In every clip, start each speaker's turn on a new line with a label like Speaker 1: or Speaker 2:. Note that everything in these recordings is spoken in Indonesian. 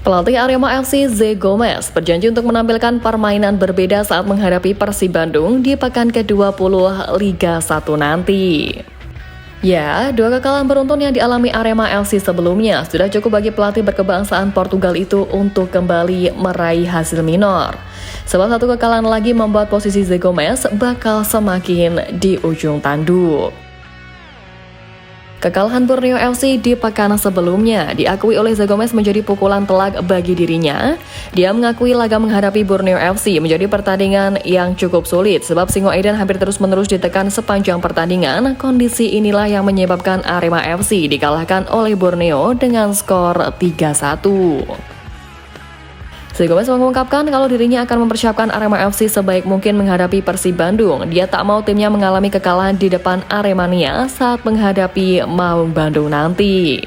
Speaker 1: Pelatih Arema FC Zé Gomes berjanji untuk menampilkan permainan berbeda saat menghadapi Persib Bandung di pekan ke-20 Liga 1 nanti. Ya, dua kekalahan beruntun yang dialami Arema FC sebelumnya sudah cukup bagi pelatih berkebangsaan Portugal itu untuk kembali meraih hasil minor. Sebab satu kekalahan lagi membuat posisi Zé Gomes bakal semakin di ujung tanduk. Kekalahan Borneo FC di pekan sebelumnya diakui oleh Zé Gomes menjadi pukulan telak bagi dirinya. Dia mengakui laga menghadapi Borneo FC menjadi pertandingan yang cukup sulit sebab Singoedan hampir terus-menerus ditekan sepanjang pertandingan. Kondisi inilah yang menyebabkan Arema FC dikalahkan oleh Borneo dengan skor 3-1. Zé Gomes mengungkapkan kalau dirinya akan mempersiapkan Arema FC sebaik mungkin menghadapi Persib Bandung. Dia tak mau timnya mengalami kekalahan di depan Aremania saat menghadapi Maung Bandung nanti.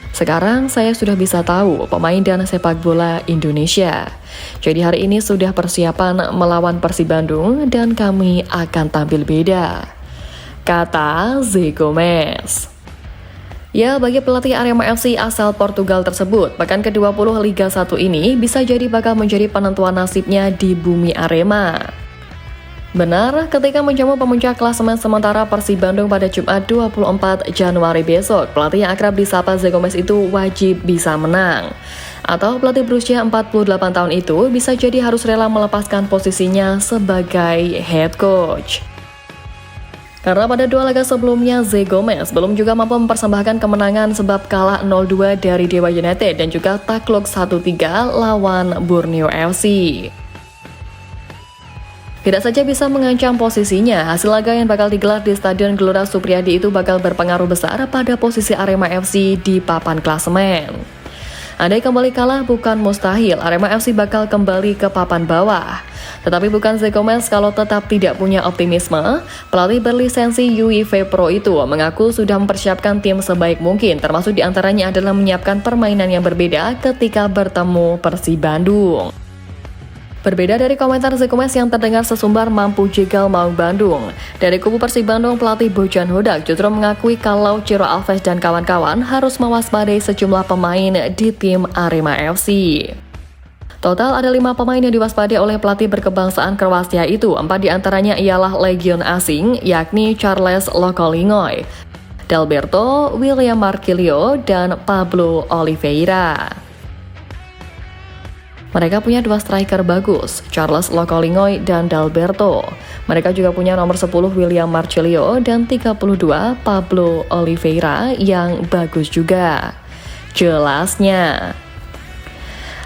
Speaker 1: Sekarang saya sudah bisa tahu pemain dan sepak bola Indonesia. Jadi hari ini sudah persiapan melawan Persib Bandung dan kami akan tampil beda, kata Zé Gomes. Ya, bagi pelatih Arema FC asal Portugal tersebut, pekan ke-20 Liga 1 ini bisa jadi bakal menjadi penentuan nasibnya di bumi Arema. Benar, ketika menjamu pemuncak klasemen sementara Persib Bandung pada Jumat 24 Januari besok, pelatih yang akrab disapa Zé Gomes itu wajib bisa menang. Atau pelatih berusia 48 tahun itu bisa jadi harus rela melepaskan posisinya sebagai head coach. Karena pada dua laga sebelumnya, Zé Gomes belum juga mampu mempersembahkan kemenangan sebab kalah 0-2 dari Dewa United dan juga takluk 1-3 lawan Borneo FC. Tidak saja bisa mengancam posisinya, hasil laga yang bakal digelar di Stadion Gelora Supriyadi itu bakal berpengaruh besar pada posisi Arema FC di papan klasemen. Andai kembali kalah bukan mustahil, Arema FC bakal kembali ke papan bawah. Tetapi bukan Zé Gomes kalau tetap tidak punya optimisme. Pelatih berlisensi UEFA Pro itu mengaku sudah mempersiapkan tim sebaik mungkin, termasuk diantaranya adalah menyiapkan permainan yang berbeda ketika bertemu Persib Bandung. Berbeda dari komentar Zé Gomes yang terdengar sesumbar mampu jegal Maung Bandung. Dari kubu Persib Bandung, pelatih Bojan Hodak justru mengakui kalau Ciro Alves dan kawan-kawan harus mewaspadai sejumlah pemain di tim Arema FC. Total ada 5 pemain yang diwaspadai oleh pelatih berkebangsaan Kroasia itu. 4 diantaranya ialah legion asing, yakni Charles Lokolingoy, Dalberto, William Marquilhos, dan Pablo Oliveira. Mereka punya 2 striker bagus, Charles Lokolingoy dan Dalberto. Mereka juga punya nomor 10 William Marquilhos dan 32 Pablo Oliveira yang bagus juga. Jelasnya.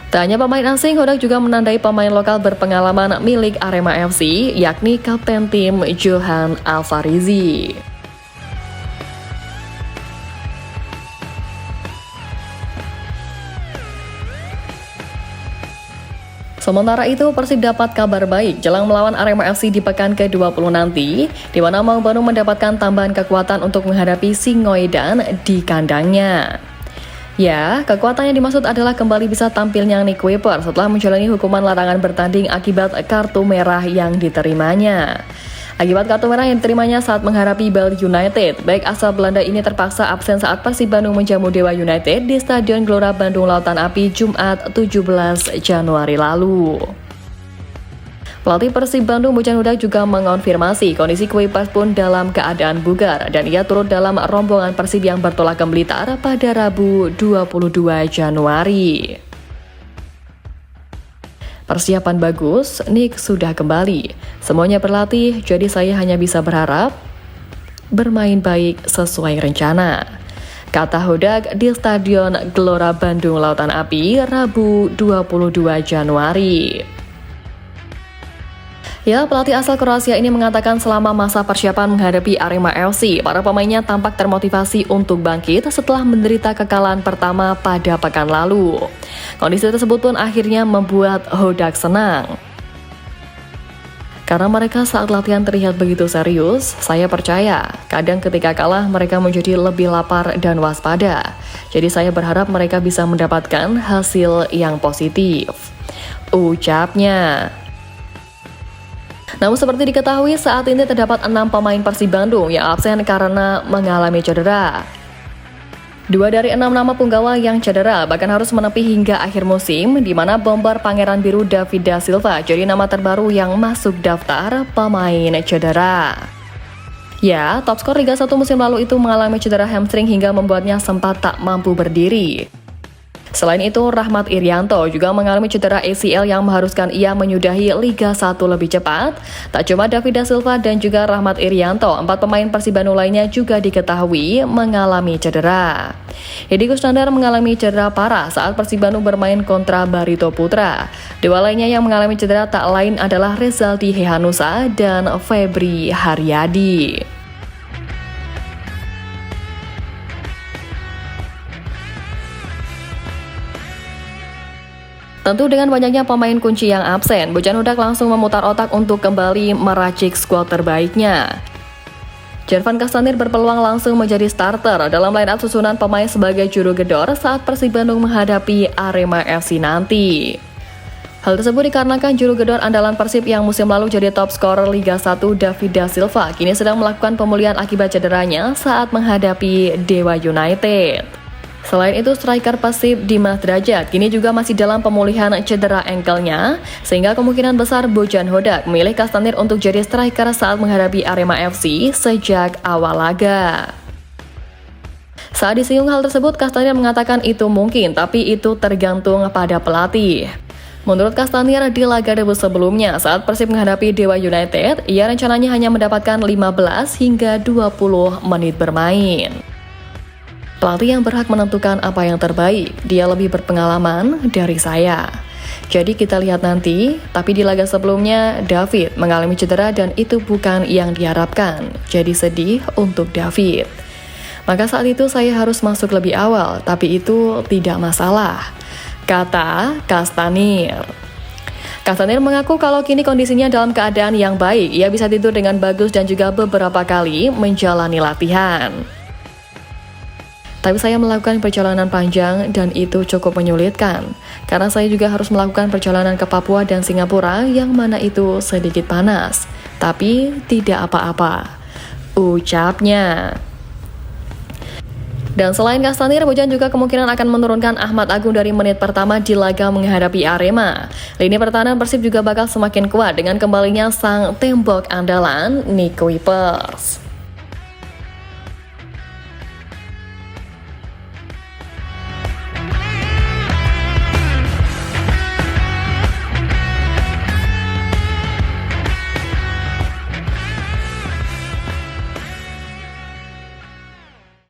Speaker 1: Tak hanya pemain asing, Hodak juga menandai pemain lokal berpengalaman milik Arema FC, yakni kapten tim Johan Alvarizi. Sementara itu, Persib dapat kabar baik jelang melawan Arema FC di pekan ke-20 nanti, di mana Maung Bandung mendapatkan tambahan kekuatan untuk menghadapi Singoedan di kandangnya. Ya, kekuatan yang dimaksud adalah kembali bisa tampilnya Nick Weber setelah menjalani hukuman larangan bertanding akibat kartu merah yang diterimanya. Akibat kartu merah yang diterimanya saat menghadapi Bali United, baik asal Belanda ini terpaksa absen saat Persib Bandung menjamu Dewa United di Stadion Gelora Bandung Lautan Api Jumat 17 Januari lalu. Pelatih Persib Bandung Bojan Hodak juga mengonfirmasi kondisi Kuipers pun dalam keadaan bugar dan ia turut dalam rombongan Persib yang bertolak ke Blitar pada Rabu 22 Januari. Persiapan bagus, Nick sudah kembali. Semuanya berlatih, jadi saya hanya bisa berharap bermain baik sesuai rencana, kata Hodak di Stadion Gelora Bandung Lautan Api Rabu 22 Januari. Ya, pelatih asal Kroasia ini mengatakan selama masa persiapan menghadapi Arema FC, para pemainnya tampak termotivasi untuk bangkit setelah menderita kekalahan pertama pada pekan lalu. Kondisi tersebut pun akhirnya membuat Hodak senang. Karena mereka saat latihan terlihat begitu serius, saya percaya kadang ketika kalah mereka menjadi lebih lapar dan waspada. Jadi saya berharap mereka bisa mendapatkan hasil yang positif, ucapnya. Namun seperti diketahui saat ini terdapat 6 pemain Persib Bandung yang absen karena mengalami cedera. Dua dari 6 nama punggawa yang cedera bahkan harus menepi hingga akhir musim, di mana bomber Pangeran Biru David da Silva jadi nama terbaru yang masuk daftar pemain cedera. Ya, top skor Liga 1 musim lalu itu mengalami cedera hamstring hingga membuatnya sempat tak mampu berdiri. Selain itu, Rahmat Irianto juga mengalami cedera ACL yang mengharuskan ia menyudahi Liga 1 lebih cepat. Tak cuma David da Silva dan juga Rahmat Irianto, 4 pemain Persib Bandung lainnya juga diketahui mengalami cedera. Edi Kusnandar mengalami cedera parah saat Persib Bandung bermain kontra Barito Putra. Dua lainnya yang mengalami cedera tak lain adalah Rezaldi Hehanusa dan Febri Haryadi. Tentu dengan banyaknya pemain kunci yang absen, Bojan Hudak langsung memutar otak untuk kembali meracik skuad terbaiknya. Jervan Kastanir berpeluang langsung menjadi starter dalam line-up susunan pemain sebagai juru gedor saat Persib Bandung menghadapi Arema FC nanti. Hal tersebut dikarenakan juru gedor andalan Persib yang musim lalu jadi top scorer Liga 1 David da Silva kini sedang melakukan pemulihan akibat cederanya saat menghadapi Dewa United. Selain itu, striker Persib Dimas Drajat kini juga masih dalam pemulihan cedera ankle-nya, sehingga kemungkinan besar Bojan Hudak memilih Kastanir untuk jadi striker saat menghadapi Arema FC sejak awal laga. Saat disinggung hal tersebut, Kastanir mengatakan itu mungkin, tapi itu tergantung pada pelatih. Menurut Kastanir, di laga debut sebelumnya saat Persib menghadapi Dewa United, ia rencananya hanya mendapatkan 15 hingga 20 menit bermain. Pelatih yang berhak menentukan apa yang terbaik, dia lebih berpengalaman dari saya. Jadi kita lihat nanti, tapi di laga sebelumnya David mengalami cedera dan itu bukan yang diharapkan. Jadi sedih untuk David. Maka saat itu saya harus masuk lebih awal, tapi itu tidak masalah, kata Kastanir. Kastanir mengaku kalau kini kondisinya dalam keadaan yang baik, ia bisa tidur dengan bagus dan juga beberapa kali menjalani latihan. Tapi saya melakukan perjalanan panjang dan itu cukup menyulitkan, karena saya juga harus melakukan perjalanan ke Papua dan Singapura yang mana itu sedikit panas, tapi tidak apa-apa, ucapnya. Dan selain Kastanir, Bojan juga kemungkinan akan menurunkan Ahmad Agung dari menit pertama di laga menghadapi Arema. Lini pertahanan Persib juga bakal semakin kuat dengan kembalinya sang tembok andalan Nico Wipers.